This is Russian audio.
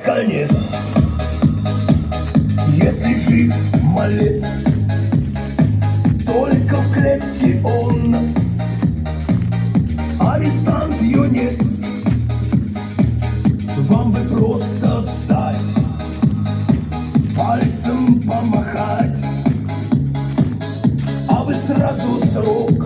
конец. Если жив малец, только в клетке он, арестант юнец. Вам бы просто встать, пальцем помахать, а вы сразу срок